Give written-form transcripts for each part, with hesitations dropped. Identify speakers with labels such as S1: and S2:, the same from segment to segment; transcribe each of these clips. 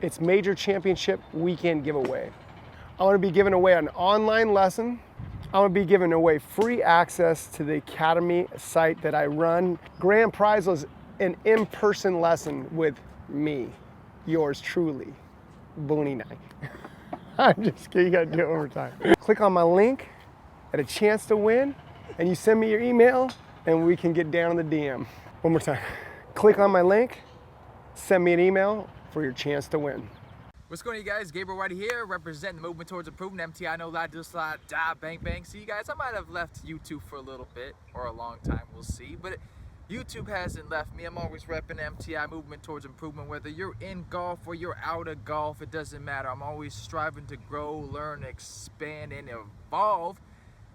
S1: It's major championship weekend giveaway. I'm gonna be giving away an online lesson. I'm gonna be giving away free access to the Academy site that I run. Grand prize was an in-person lesson with me, yours truly, Booney Knight. I'm just kidding, you gotta do it over time. Click on my link at a chance to win, and you send me your email, and we can get down in the DM. One more time. Click on my link, send me an email for your chance to win.
S2: What's going on, you guys? Gabe right here, representing the movement towards improvement. MTI, no lie, do slide, die, bang, bang. See, you guys, I might have left YouTube for a little bit, or a long time, we'll see. But YouTube hasn't left me. I'm always repping MTI, movement towards improvement. Whether you're in golf or you're out of golf, it doesn't matter. I'm always striving to grow, learn, expand, and evolve,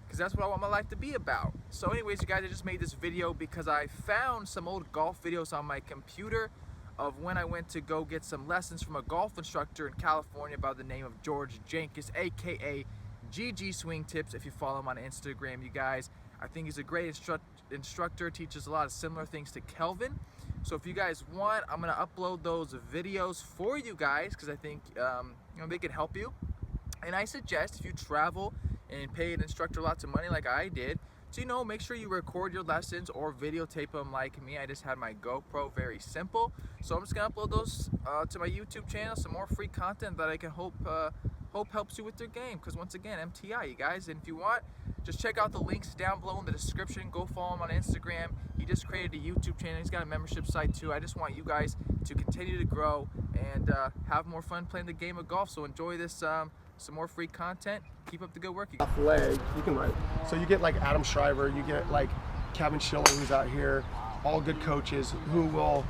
S2: because that's what I want my life to be about. So anyways, you guys, I just made this video because I found some old golf videos on my computer of when I went to go get some lessons from a golf instructor in California by the name of George Jenkins, aka GG Swing Tips. If you follow him on Instagram, you guys, I think he's a great instructor, teaches a lot of similar things to Kelvin. So if you guys want, I'm gonna upload those videos for you guys, because I think you know, they can help you. And I suggest if you travel and pay an instructor lots of money like I did, so, you know, make sure you record your lessons or videotape them like me. I just had my GoPro, very simple. So I'm just gonna upload those to my YouTube channel, some more free content that I can hope helps you with your game. Because once again, MTI, you guys. And if you want, just check out the links down below in the description. Go follow him on Instagram. He just created a YouTube channel. He's got a membership site too. I just want you guys to continue to grow and have more fun playing the game of golf. So enjoy this. Some more free content. Keep up the good work.
S1: Left leg, you can write. So you get like Adam Shriver, you get like Kevin Schiller, who's out here, all good coaches who will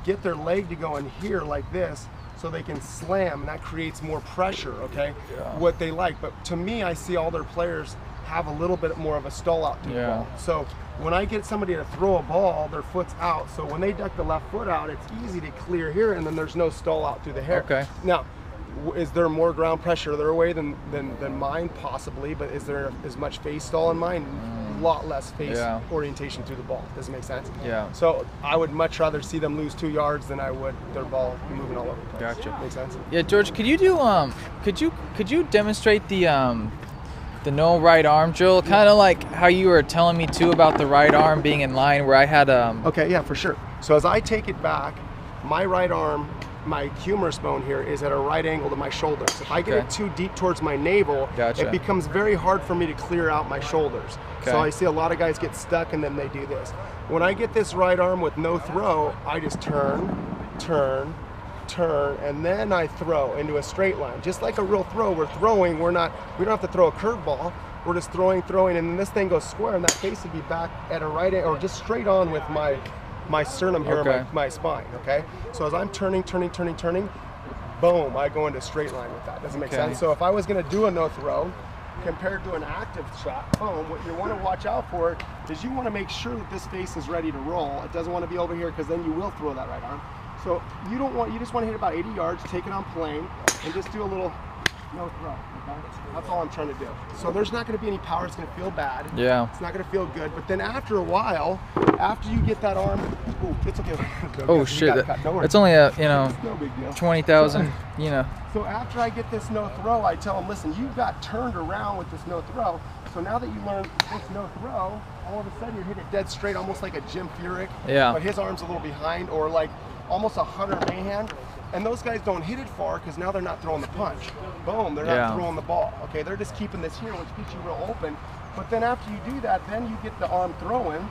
S1: get their leg to go in here like this so they can slam, and that creates more pressure, okay? Yeah. What they like. But to me, I see all their players have a little bit more of a stall out to the ball. So when I get somebody to throw a ball, their foot's out. So when they duck the left foot out, it's easy to clear here, and then there's no stall out through the hair.
S2: Okay.
S1: Now, is there more ground pressure their way than mine? Possibly, but is there as much face stall in mine? A lot less face orientation through the ball. Does it make sense? Yeah. So I would much rather see them lose 2 yards than I would their ball moving all over the place.
S2: Gotcha.
S1: Make sense?
S2: Yeah, George, could you do could you demonstrate the no right arm drill, kind of like how you were telling me too about the right arm being in line where I had
S1: Okay, yeah, for sure. So as I take it back, my right arm, my humerus bone here is at a right angle to my shoulders. If I get it too deep towards my navel, it becomes very hard for me to clear out my shoulders. So I see a lot of guys get stuck and then they do this. When I get this right arm with no throw, I just turn, and then I throw into a straight line. Just like a real throw, we're throwing, we don't have to throw a curveball. We're just throwing, and then this thing goes square, and that face would be back at a right angle, or just straight on with my sternum here, my spine, okay? So as I'm turning, boom, I go into straight line with that. Does it make sense? So if I was gonna do a no throw, compared to an active shot, boom, what you wanna watch out for is you wanna make sure that this face is ready to roll. It doesn't wanna be over here, because then you will throw that right arm. So you just wanna hit about 80 yards, take it on plane, and just do a little no throw, okay? That's all I'm trying to do. So there's not gonna be any power, it's gonna feel bad. Yeah. It's not gonna feel good, but then after a while, after you get that arm, ooh, it's okay.
S2: Oh shit, it's only a, you know,
S1: no big deal.
S2: 20,000, you know.
S1: So after I get this no throw, I tell them, listen, you got turned around with this no throw, so now that you learned this no throw, all of a sudden you hit it dead straight, almost like a Jim Furyk, but his arm's a little behind, or like almost a Hunter Mahan. And those guys don't hit it far because now they're not throwing the punch. Boom, they're not throwing the ball. Okay, they're just keeping this here, which keeps you real open. But then after you do that, then you get the arm throwing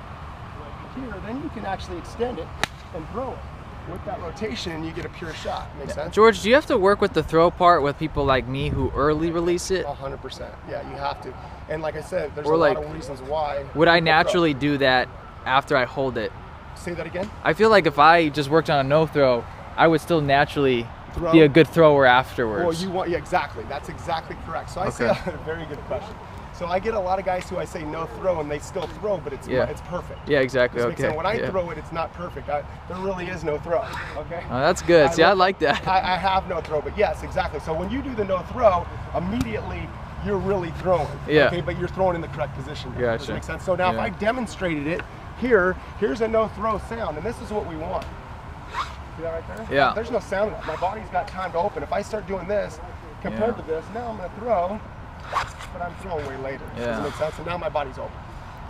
S1: here, then you can actually extend it and throw it with that rotation, and you get a pure shot. Makes sense?
S2: George, do you have to work with the throw part with people like me who early release it?
S1: 100%. Yeah, you have to. And like I said, there's a lot of reasons why.
S2: Would I naturally do that after I hold it?
S1: Say that again?
S2: I feel like if I just worked on a no throw, I would still naturally be a good thrower afterwards.
S1: Well, you want, exactly. That's exactly correct. So I say a very good question. So I get a lot of guys who I say no throw and they still throw, but it's perfect.
S2: Yeah, exactly.
S1: So when I throw it, it's not perfect. There really is no throw. Okay.
S2: Oh, that's good. I like that.
S1: I have no throw, but yes, exactly. So when you do the no throw, immediately you're really throwing. Yeah. Okay, but you're throwing in the correct position. Gotcha. Does that make sense? So now if I demonstrated it, here's a no throw sound, and this is what we want. See that right there?
S2: Yeah.
S1: There's no sound in it. My body's got time to open. If I start doing this compared to this, now I'm going to throw, but I'm throwing way later.
S2: Yeah.
S1: Does it make sense? And now my body's open.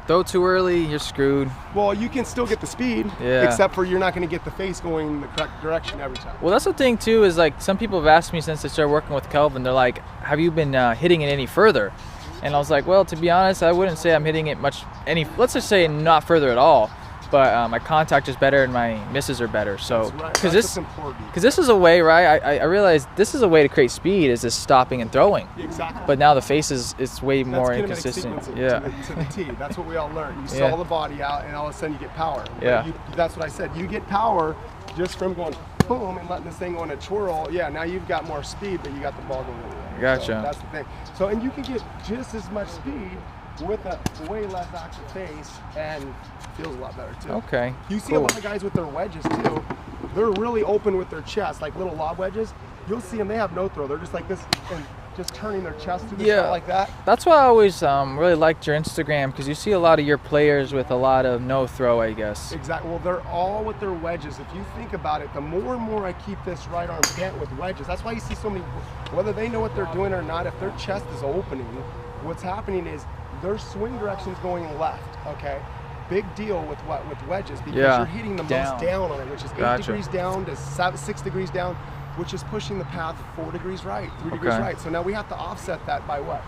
S2: Throw too early, you're screwed.
S1: Well, you can still get the speed, except for you're not going to get the face going the correct direction every time.
S2: Well, that's the thing too, is like some people have asked me since they started working with Kelvin, they're like, have you been hitting it any further? And I was like, well, to be honest, I wouldn't say I'm hitting it much let's just say not further at all. But my contact is better and my misses are better. So, because this is a way, right? I realized this is a way to create speed, is just stopping and throwing.
S1: Exactly.
S2: But now the face is way more inconsistent.
S1: To the T. That's what we all learned. You stall the body out, and all of a sudden you get power.
S2: Yeah.
S1: That's what I said. You get power just from going boom and letting this thing go in a twirl. Yeah. Now you've got more speed, but you got the ball going away.
S2: Gotcha.
S1: So that's the thing. So, and you can get just as much speed with a way less active face, and feels a lot better too.
S2: Okay.
S1: You see a lot of guys with their wedges too. They're really open with their chest, like little lob wedges. You'll see them, they have no throw. They're just like this and just turning their chest to the shot like that.
S2: That's why I always really liked your Instagram, because you see a lot of your players with a lot of no throw, I guess.
S1: Exactly. Well, they're all with their wedges. If you think about it, the more and more I keep this right arm bent with wedges, that's why you see so many, whether they know what they're doing or not, if their chest is opening, what's happening is their swing direction is going left, okay? Big deal with wedges, because you're hitting the most down on it, which is 8 degrees down to 6 degrees down, which is pushing the path 4 degrees right, 3 degrees right. So now we have to offset that by what?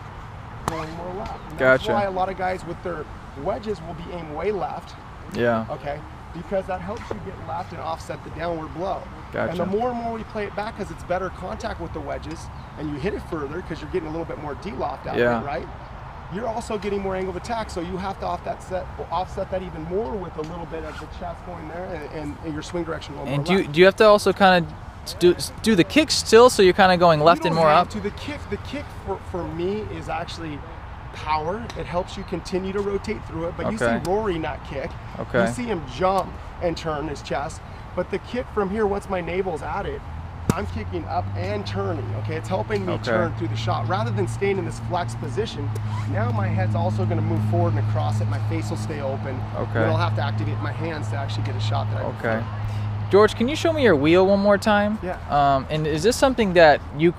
S1: Going more left. And that's why a lot of guys with their wedges will be aimed way left.
S2: Yeah.
S1: Okay. Because that helps you get left and offset the downward blow.
S2: Gotcha.
S1: And the more and more we play it back, because it's better contact with the wedges, and you hit it further because you're getting a little bit more D-loft out of it, right? You're also getting more angle of attack, so you have to offset that even more with a little bit of the chest going there and your swing direction going more left.
S2: Do you have to also kind of do the kick still, so you're kind of going left and more up?
S1: The kick for me is actually power. It helps you continue to rotate through it, but you see Rory not kick. You see him jump and turn his chest, but the kick from here, once my navel's at it, I'm kicking up and turning, okay? It's helping me turn through the shot. Rather than staying in this flex position, now my head's also gonna move forward and across it. My face will stay open. And I'll have to activate my hands to actually get a shot that I prefer.
S2: George, can you show me your wheel one more time?
S1: Yeah.
S2: And is this something that you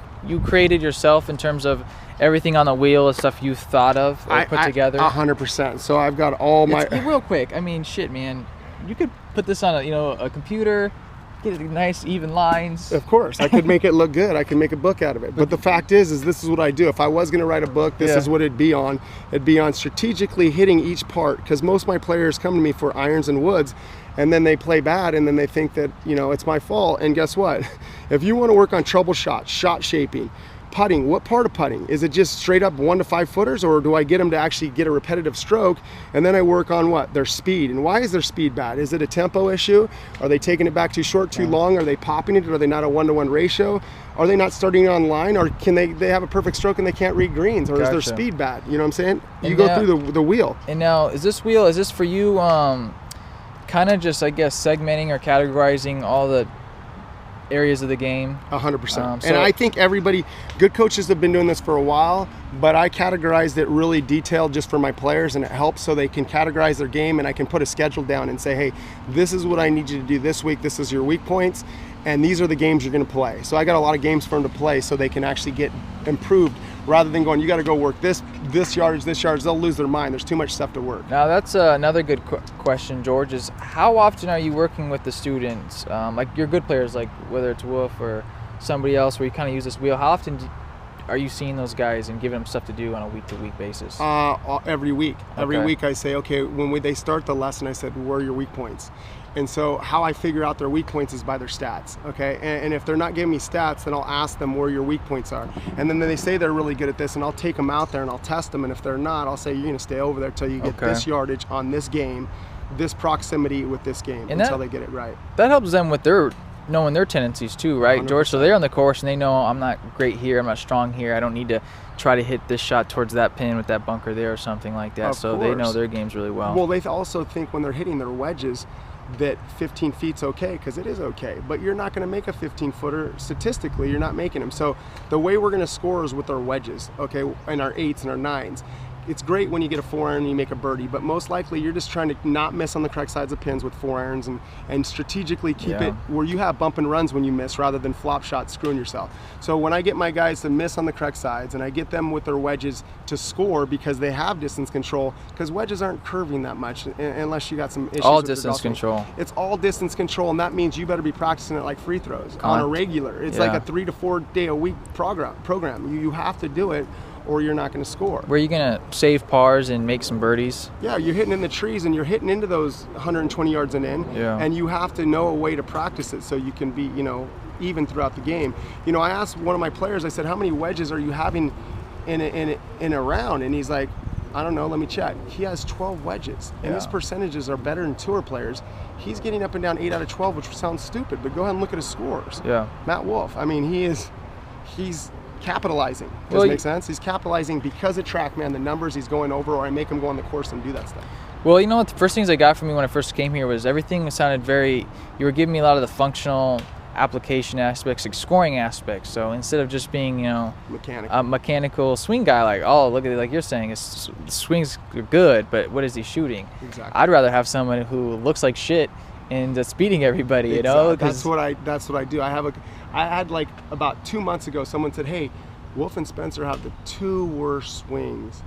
S2: created yourself in terms of everything on the wheel is stuff you thought of or put together?
S1: 100%. So I've got all my...
S2: Real quick, I mean, shit, man. You could put this on a computer, get it nice even lines.
S1: Of course, I could make it look good. I can make a book out of it. But the fact is this is what I do. If I was going to write a book, this is what it'd be on. It'd be on strategically hitting each part, because most of my players come to me for irons and woods, and then they play bad, and then they think that it's my fault. And guess what? If you want to work on trouble shots, shot shaping, putting, what part of putting? Is it just straight up 1 to 5 footers, or do I get them to actually get a repetitive stroke? And then I work on what? Their speed. And why is their speed bad? Is it a tempo issue? Are they taking it back too short, too long? Are they popping it? Are they not a 1-to-1 ratio? Are they not starting on line? Or can they have a perfect stroke and they can't read greens? Or is their speed bad? You know what I'm saying? You go through the wheel.
S2: And now, is this for you kind of just, I guess, segmenting or categorizing all the areas of the game?
S1: 100%. And I think good coaches have been doing this for a while, but I categorized it really detailed just for my players, and it helps so they can categorize their game, and I can put a schedule down and say, hey, this is what I need you to do this week, this is your weak points, and these are the games you're going to play. So I got a lot of games for them to play so they can actually get improved, rather than going, you got to go work this yardage, they'll lose their mind. There's too much stuff to work.
S2: Now that's another good question, George, is how often are you working with the students, like your good players, like whether it's Wolf or somebody else, where you kind of use this wheel? How often are you seeing those guys and giving them stuff to do on a week-to-week basis?
S1: Every week. Every week I say, okay, when they start the lesson, I said, where are your weak points? And so how I figure out their weak points is by their stats, okay? And if they're not giving me stats, then I'll ask them where your weak points are. And then they say they're really good at this, and I'll take them out there and I'll test them. And if they're not, I'll say, you're gonna stay over there till you get this yardage on this game, this proximity with this game, until they get it right.
S2: That helps them with knowing their tendencies too, right, 100%. George? So they're on the course and they know, I'm not great here, I'm not strong here, I don't need to try to hit this shot towards that pin with that bunker there or something like that. So they know their games really well.
S1: Well, they also think when they're hitting their wedges that 15 feet's okay, because it is okay, but you're not going to make a 15-footer statistically. You're not making them. So the way we're going to score is with our wedges, okay, and our 8s and our 9s. it's great when you get a 4-iron and you make a birdie, but most likely you're just trying to not miss on the correct sides of pins with 4-irons and strategically keep it where you have bump and runs when you miss rather than flop shots screwing yourself. So when I get my guys to miss on the correct sides and I get them with their wedges to score because they have distance control, because wedges aren't curving that much unless you got some issues
S2: all
S1: with
S2: distance control.
S1: It's all distance control, and that means you better be practicing it like free throws on a regular. It's like a 3 to 4 day a week program. You have to do it or you're not going to score.
S2: Were you going to save pars and make some birdies?
S1: Yeah, you're hitting in the trees and you're hitting into those 120 yards and in, and you have to know a way to practice it so you can be, even throughout the game. I asked one of my players, I said, how many wedges are you having in a round? And he's like, I don't know, let me check. He has 12 wedges, and his percentages are better than tour players. He's getting up and down 8 out of 12, which sounds stupid, but go ahead and look at his scores.
S2: Yeah.
S1: Matt Wolf, I mean, he's capitalizing. Does it make sense? He's capitalizing because of TrackMan, the numbers he's going over, or I make him go on the course and do that stuff.
S2: Well, what the first things I got from you when I first came here was everything sounded you were giving me a lot of the functional application aspects, like scoring aspects. So instead of just being, a mechanical swing guy, like, oh, look at it, like you're saying, his swings are good, but what is he shooting?
S1: Exactly.
S2: I'd rather have someone who looks like shit and that's beating everybody,
S1: That's what I do. I had like about 2 months ago, someone said, hey, Wolf and Spencer have the 2 worst swings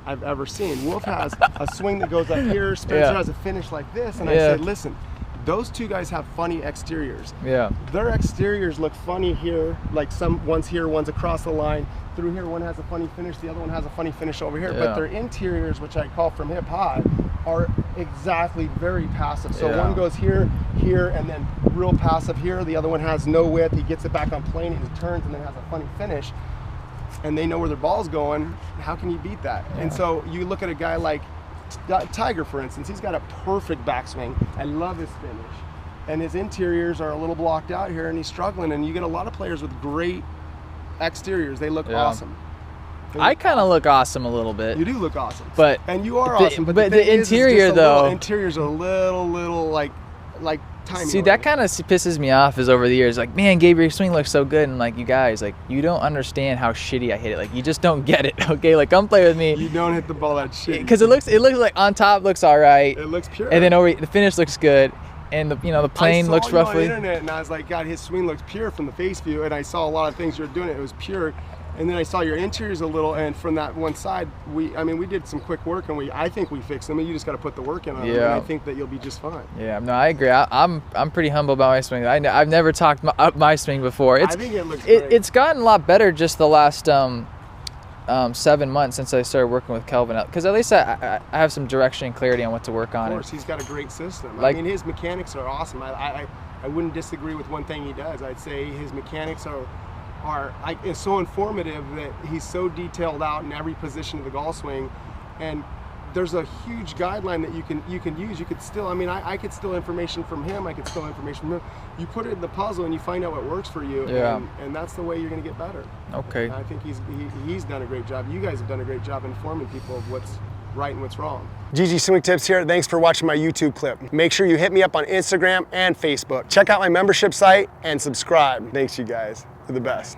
S1: I've ever seen. Wolf has a swing that goes up here, Spencer has a finish like this, and I said, listen, those 2 guys have funny exteriors. Yeah. Their exteriors look funny here, like one's here, one's across the line. Through here, one has a funny finish, the other one has a funny finish over here. But their interiors, which I call from hip high, are exactly very passive. So one goes here, and then real passive here. The other one has no width. He gets it back on plane, he turns, and then has a funny finish. And they know where their ball's going. How can you beat that? And so you look at a guy like Tiger, for instance. He's got a perfect backswing. I love his finish. And his interiors are a little blocked out here, and he's struggling. And you get a lot of players with great exteriors. They look awesome.
S2: I kind of look awesome a little bit.
S1: You do look awesome.
S2: And
S1: you are awesome. But
S2: the interior, though.
S1: Interior's a little like tiny.
S2: See, that kind of pisses me off is over the years. Like, man, Gabe, your swing looks so good. And like, you guys, like, you don't understand how shitty I hit it. Like, you just don't get it. Okay, like, come play with me.
S1: You don't hit the ball that shitty.
S2: Because it looks like on top looks all right.
S1: It looks pure.
S2: And then the finish looks good. And the plane looks roughly.
S1: I saw you on the internet, and I was like, God, his swing looks pure from the face view. And I saw a lot of things you were doing. It was pure. And then I saw your interiors a little, and from that one side, we did some quick work, and I think we fixed them. And you just got to put the work in on them, and I think that you'll be just fine. Yeah,
S2: no, I agree. I'm pretty humble about my swing. I've never talked up my swing before.
S1: I think it looks great.
S2: It's gotten a lot better just the last 7 months since I started working with Kelvin. Because at least I have some direction and clarity on what to work on.
S1: Of course, he's got a great system. I mean, his mechanics are awesome. I wouldn't disagree with one thing he does. I'd say his mechanics are it's so informative that he's so detailed out in every position of the golf swing, and there's a huge guideline that you can use. You could still, I could steal information from him. I could steal information from him. You put it in the puzzle and you find out what works for you, and that's the way you're going to get better.
S2: Okay.
S1: And I think he's done a great job. You guys have done a great job informing people of what's right and what's wrong. GG Swing Tips here. Thanks for watching my YouTube clip. Make sure you hit me up on Instagram and Facebook. Check out my membership site and subscribe. Thanks, you guys. You're the best.